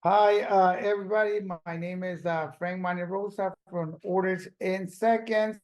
Hi, everybody. My name is Frank Monterrosa from Orders in Seconds.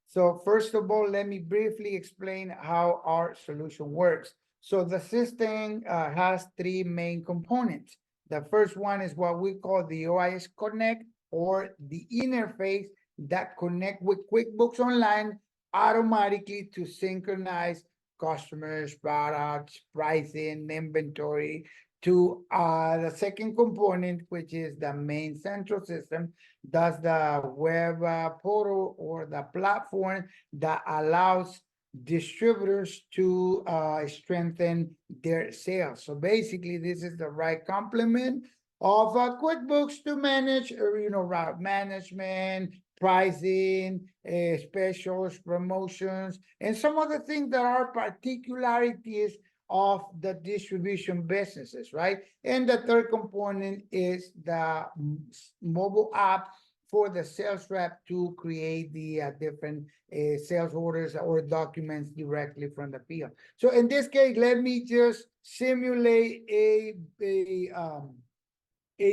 So first of all, let me briefly explain how our solution works. So the system has three main components. The first one is what we call the OIS Connect, or the interface that connect with QuickBooks Online automatically to synchronize customers, products, pricing, inventory, to the second component, which is the main central system. That's the web portal or the platform that allows distributors to strengthen their sales. So basically, this is the right complement of QuickBooks to manage, route management, pricing, specials, promotions, and some other things that are particularities of the distribution businesses, right? And the third component is the mobile app for the sales rep to create the different sales orders or documents directly from the field. So in this case, let me just simulate a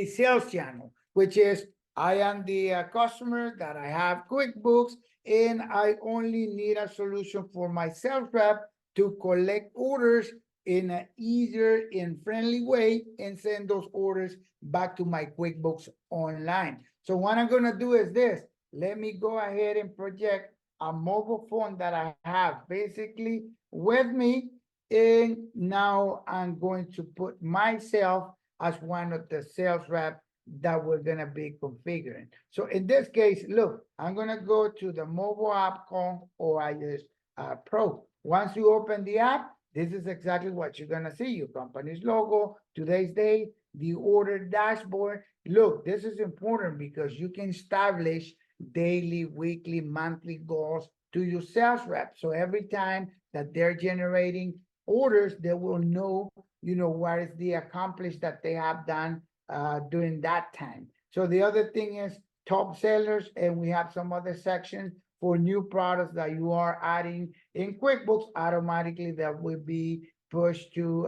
sales channel, which is I am the customer that I have QuickBooks, and I only need a solution for my sales rep to collect orders in an easier and friendly way and send those orders back to my QuickBooks Online. So what I'm going to do is this. Let me go ahead and project a mobile phone that I have basically with me. And now I'm going to put myself as one of the sales rep that we're going to be configuring. So in this case, look, I'm going to go to the mobile app called OIS Pro. Once you open the app, this is exactly what you're going to see. Your company's logo, today's date, the order dashboard. Look, this is important because you can establish daily, weekly, monthly goals to your sales rep. So every time that they're generating orders, they will know, what is the accomplished that they have done during that time. So the other thing is top sellers, and we have some other sections for new products that you are adding in QuickBooks automatically that will be pushed to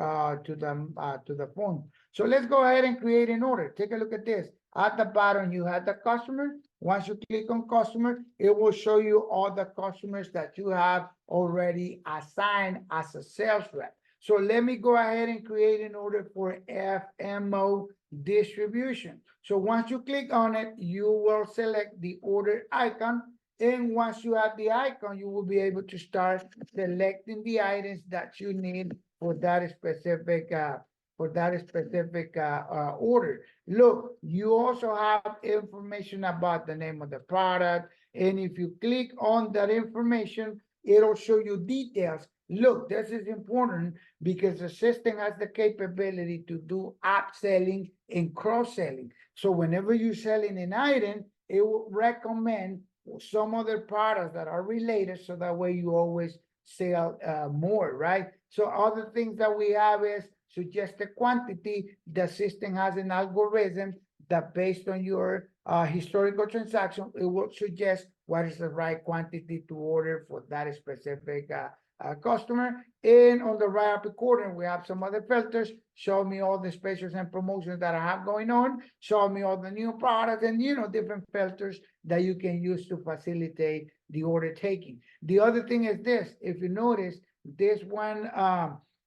the phone. So let's go ahead and create an order. Take a look at this. At the bottom, you have the customer. Once you click on customer, it will show you all the customers that you have already assigned as a sales rep. So let me go ahead and create an order for FMO distribution. So once you click on it, you will select the order icon. And once you have the icon, you will be able to start selecting the items that you need for that specific order. Look, you also have information about the name of the product. And if you click on that information, it'll show you details. Look, this is important because the system has the capability to do upselling and cross-selling. So whenever you're selling an item, it will recommend some other products that are related, so that way you always sell more, right? So other things that we have is suggested quantity. The system has an algorithm that based on your historical transaction, it will suggest what is the right quantity to order for that specific customer. And on the right upper corner, we have some other filters. Show me all the specials and promotions that I have going on. Show me all the new products and, different filters that you can use to facilitate the order taking. The other thing is this. If you notice, this one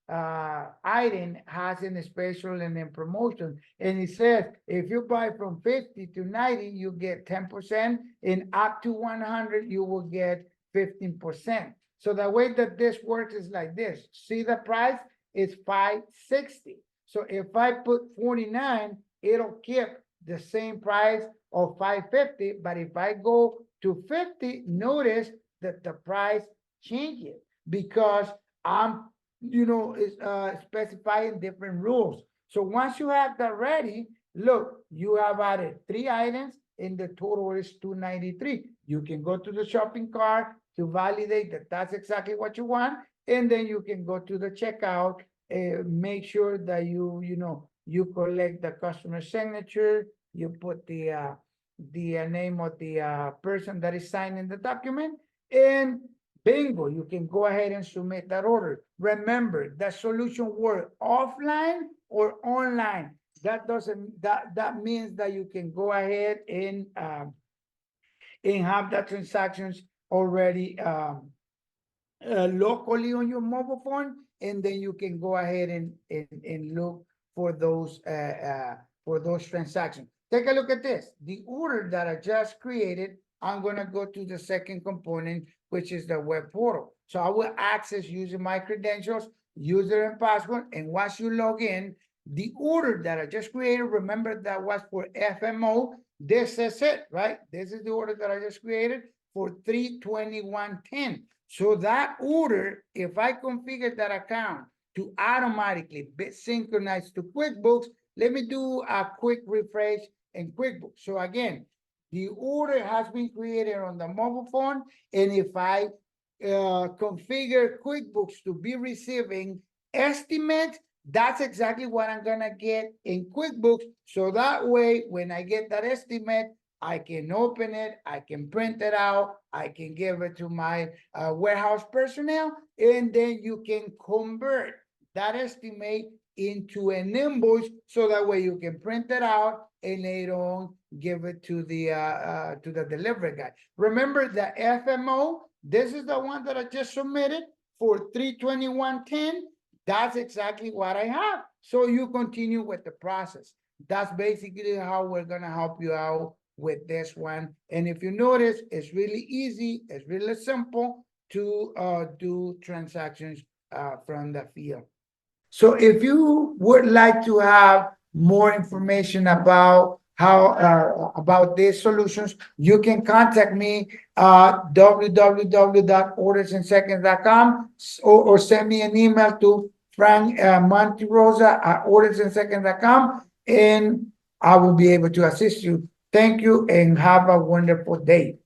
item has a special and a promotion, and it says if you buy from 50 to 90 you get 10%, and up to 100 you will get 15%. So the way that this works is like this. See, the price is $560. So if I put 49, it'll keep the same price of $550. But if I go to 50, notice that the price changes because I'm specifying different rules. So once you have that ready, look, you have added 3 items and the total is $293. You can go to the shopping cart to validate that that's exactly what you want, and then you can go to the checkout and make sure that you collect the customer signature, you put the name of the person that is signing the document, and bingo, you can go ahead and submit that order. Remember, the solution works offline or online. that means that you can go ahead and have the transactions already locally on your mobile phone, and then you can go ahead and look for those transactions. Take a look at this. The order that I just created, I'm gonna go to the second component, which is the web portal. So I will access using my credentials, user and password, and once you log in, the order that I just created, remember that was for FMO. This is it, right? This is the order that I just created for 321.10. So that order, if I configure that account to automatically be synchronized to QuickBooks, let me do a quick refresh in QuickBooks. So again, the order has been created on the mobile phone, and if I configure QuickBooks to be receiving estimates, that's exactly what I'm gonna get in QuickBooks. So that way, when I get that estimate, I can open it, I can print it out, I can give it to my warehouse personnel, and then you can convert that estimate into an invoice, so that way you can print it out and later on give it to the delivery guy. Remember the FMO, this is the one that I just submitted for 321.10. That's exactly what I have. So you continue with the process. That's basically how we're gonna help you out with this one. And if you notice, it's really easy, it's really simple to do transactions from the field. So if you would like to have more information about how about these solutions, you can contact me www.ordersandseconds.com, or send me an email to Frank Monterrosa at ordersandseconds.com, and I will be able to assist you. Thank you and have a wonderful day.